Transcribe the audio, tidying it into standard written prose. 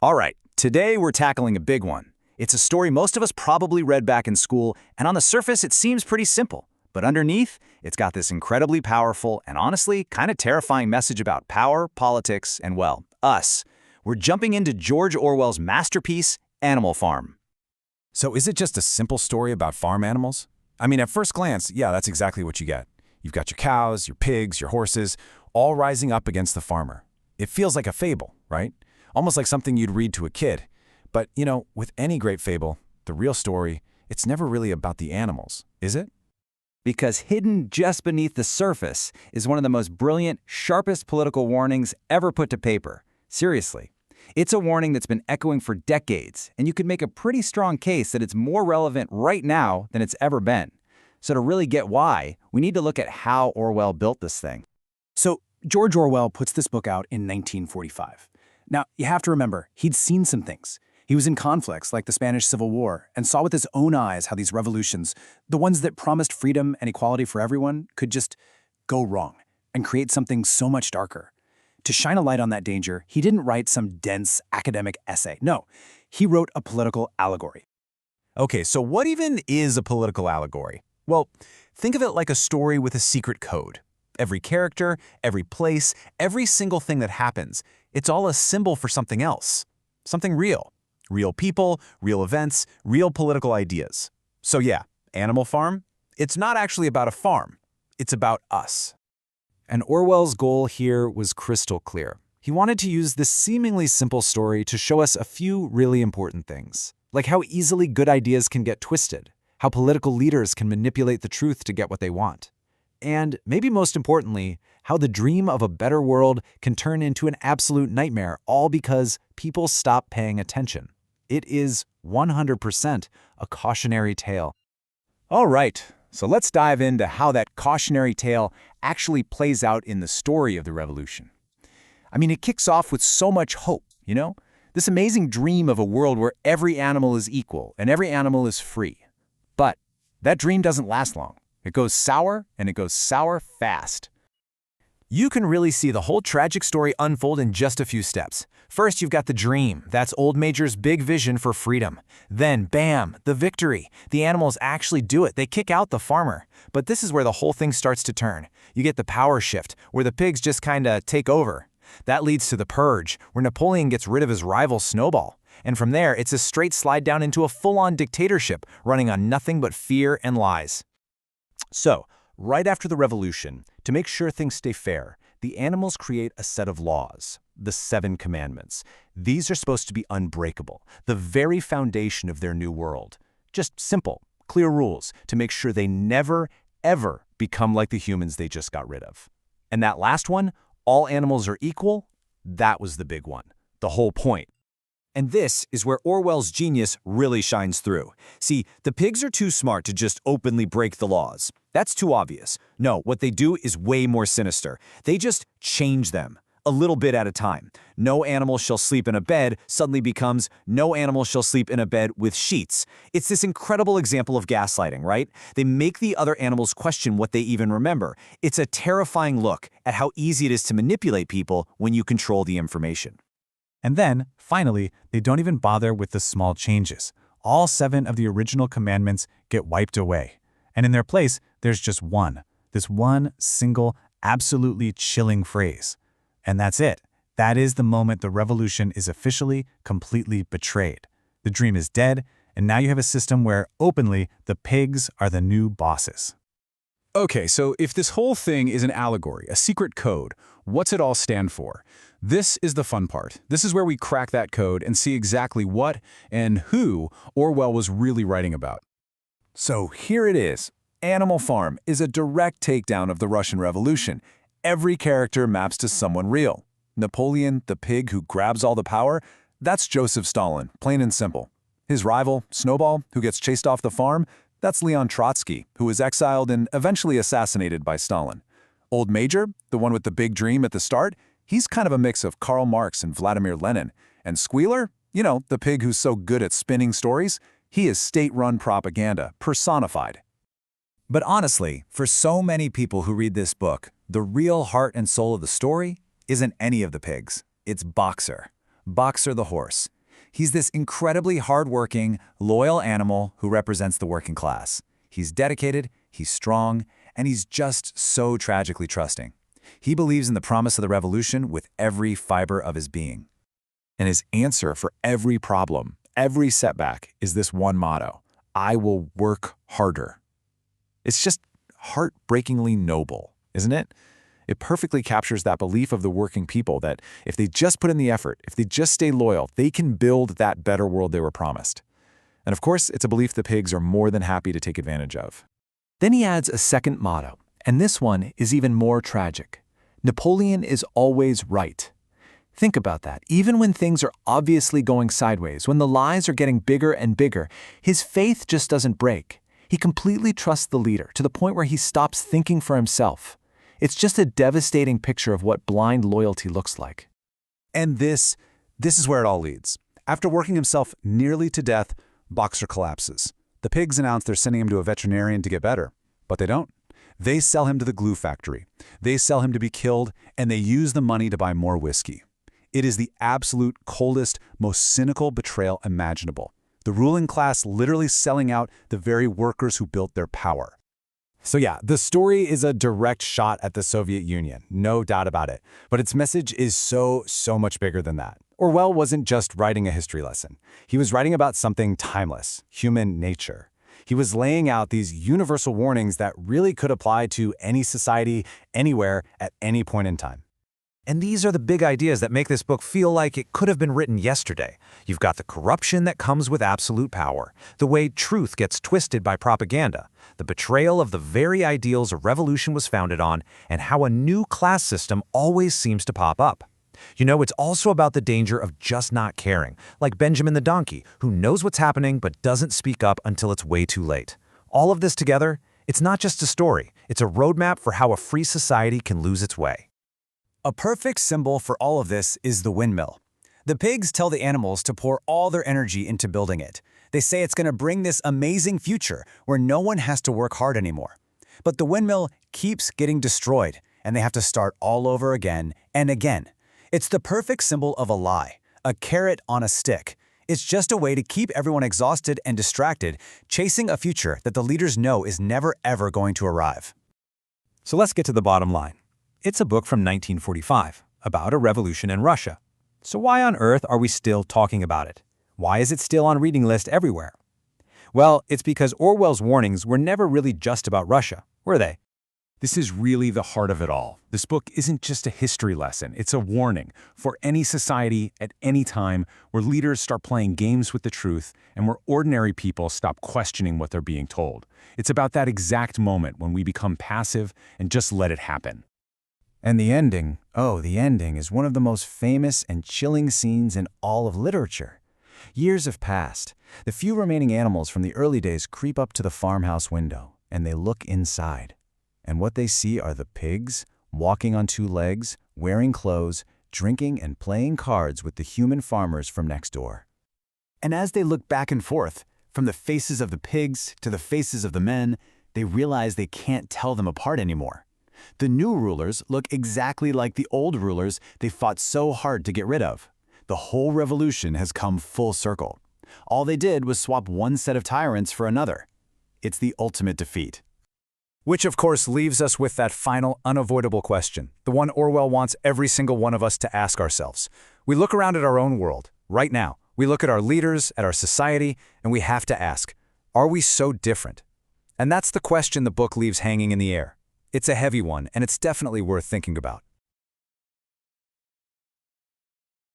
All right, today we're tackling a big one. It's a story most of us probably read back in school, and on the surface it seems pretty simple. But underneath, it's got this incredibly powerful and honestly kind of terrifying message about power, politics, and, well, us. We're jumping into George Orwell's masterpiece, Animal Farm. So is it just a simple story about farm animals? I mean, at first glance, yeah, that's exactly what you get. You've got your cows, your pigs, your horses, all rising up against the farmer. It feels like a fable, right? Almost like something you'd read to a kid. But, with any great fable, the real story, it's never really about the animals, is it? Because hidden just beneath the surface is one of the most brilliant, sharpest political warnings ever put to paper. Seriously. It's a warning that's been echoing for decades, and you could make a pretty strong case that it's more relevant right now than it's ever been. So to really get why, we need to look at how Orwell built this thing. So George Orwell puts this book out in 1945. Now, you have to remember, he'd seen some things. He was in conflicts like the Spanish Civil War and saw with his own eyes how these revolutions, the ones that promised freedom and equality for everyone, could just go wrong and create something so much darker. To shine a light on that danger, he didn't write some dense academic essay. No, he wrote a political allegory. Okay, so what even is a political allegory? Well, think of it like a story with a secret code. Every character, every place, every single thing that happens, it's all a symbol for something else. Something real. Real people, real events, real political ideas. So yeah, Animal Farm, it's not actually about a farm. It's about us. And Orwell's goal here was crystal clear. He wanted to use this seemingly simple story to show us a few really important things, like how easily good ideas can get twisted, how political leaders can manipulate the truth to get what they want, and, maybe most importantly, how the dream of a better world can turn into an absolute nightmare, all because people stop paying attention. It is 100% a cautionary tale. All right, so let's dive into how that cautionary tale actually plays out in the story of the revolution. I mean, it kicks off with so much hope, This amazing dream of a world where every animal is equal and every animal is free. But that dream doesn't last long. It goes sour, and it goes sour fast. You can really see the whole tragic story unfold in just a few steps. First, you've got the dream. That's Old Major's big vision for freedom. Then, bam, the victory. The animals actually do it. They kick out the farmer. But this is where the whole thing starts to turn. You get the power shift, where the pigs just kinda take over. That leads to the purge, where Napoleon gets rid of his rival Snowball. And from there, it's a straight slide down into a full-on dictatorship, running on nothing but fear and lies. So, right after the revolution, to make sure things stay fair, the animals create a set of laws, the 7 Commandments. These are supposed to be unbreakable, the very foundation of their new world. Just simple, clear rules to make sure they never, ever become like the humans they just got rid of. And that last one, all animals are equal, that was the big one, the whole point. And this is where Orwell's genius really shines through. See, the pigs are too smart to just openly break the laws. That's too obvious. No, what they do is way more sinister. They just change them, a little bit at a time. No animal shall sleep in a bed suddenly becomes no animal shall sleep in a bed with sheets. It's this incredible example of gaslighting, right? They make the other animals question what they even remember. It's a terrifying look at how easy it is to manipulate people when you control the information. And then, finally, they don't even bother with the small changes. All 7 of the original commandments get wiped away. And in their place, there's just one. This one single, absolutely chilling phrase. And that's it. That is the moment the revolution is officially, completely betrayed. The dream is dead, and now you have a system where, openly, the pigs are the new bosses. Okay, so if this whole thing is an allegory, a secret code, what's it all stand for? This is the fun part. This is where we crack that code and see exactly what and who Orwell was really writing about. So here it is. Animal Farm is a direct takedown of the Russian Revolution. Every character maps to someone real. Napoleon, the pig who grabs all the power, that's Joseph Stalin, plain and simple. His rival, Snowball, who gets chased off the farm, that's Leon Trotsky, who was exiled and eventually assassinated by Stalin. Old Major, the one with the big dream at the start, he's kind of a mix of Karl Marx and Vladimir Lenin. And Squealer, the pig who's so good at spinning stories, he is state-run propaganda, personified. But honestly, for so many people who read this book, the real heart and soul of the story isn't any of the pigs. It's Boxer. Boxer the horse. He's this incredibly hardworking, loyal animal who represents the working class. He's dedicated, he's strong, and he's just so tragically trusting. He believes in the promise of the revolution with every fiber of his being. And his answer for every problem, every setback, is this one motto: I will work harder. It's just heartbreakingly noble, isn't it? It perfectly captures that belief of the working people that if they just put in the effort, if they just stay loyal, they can build that better world they were promised. And of course, it's a belief the pigs are more than happy to take advantage of. Then he adds a second motto, and this one is even more tragic. Napoleon is always right. Think about that. Even when things are obviously going sideways, when the lies are getting bigger and bigger, his faith just doesn't break. He completely trusts the leader to the point where he stops thinking for himself. It's just a devastating picture of what blind loyalty looks like. And this is where it all leads. After working himself nearly to death, Boxer collapses. The pigs announce they're sending him to a veterinarian to get better, but they don't. They sell him to the glue factory. They sell him to be killed, and they use the money to buy more whiskey. It is the absolute coldest, most cynical betrayal imaginable. The ruling class literally selling out the very workers who built their power. So yeah, the story is a direct shot at the Soviet Union, no doubt about it. But its message is so much bigger than that. Orwell wasn't just writing a history lesson. He was writing about something timeless, human nature. He was laying out these universal warnings that really could apply to any society, anywhere, at any point in time. And these are the big ideas that make this book feel like it could have been written yesterday. You've got the corruption that comes with absolute power, the way truth gets twisted by propaganda, the betrayal of the very ideals a revolution was founded on, and how a new class system always seems to pop up. You know, it's also about the danger of just not caring, like Benjamin the donkey, who knows what's happening but doesn't speak up until it's way too late. All of this together, it's not just a story, it's a roadmap for how a free society can lose its way. A perfect symbol for all of this is the windmill. The pigs tell the animals to pour all their energy into building it. They say it's going to bring this amazing future where no one has to work hard anymore. But the windmill keeps getting destroyed, and they have to start all over again and again. It's the perfect symbol of a lie, a carrot on a stick. It's just a way to keep everyone exhausted and distracted, chasing a future that the leaders know is never ever going to arrive. So let's get to the bottom line. It's a book from 1945 about a revolution in Russia. So why on earth are we still talking about it? Why is it still on reading lists everywhere? Well, it's because Orwell's warnings were never really just about Russia, were they? This is really the heart of it all. This book isn't just a history lesson, it's a warning for any society at any time where leaders start playing games with the truth and where ordinary people stop questioning what they're being told. It's about that exact moment when we become passive and just let it happen. And the ending, the ending is one of the most famous and chilling scenes in all of literature. Years have passed. The few remaining animals from the early days creep up to the farmhouse window, and they look inside. And what they see are the pigs, walking on two legs, wearing clothes, drinking and playing cards with the human farmers from next door. And as they look back and forth, from the faces of the pigs to the faces of the men, they realize they can't tell them apart anymore. The new rulers look exactly like the old rulers they fought so hard to get rid of. The whole revolution has come full circle. All they did was swap one set of tyrants for another. It's the ultimate defeat. Which, of course, leaves us with that final, unavoidable question, the one Orwell wants every single one of us to ask ourselves. We look around at our own world, right now. We look at our leaders, at our society, and we have to ask, are we so different? And that's the question the book leaves hanging in the air. It's a heavy one, and it's definitely worth thinking about.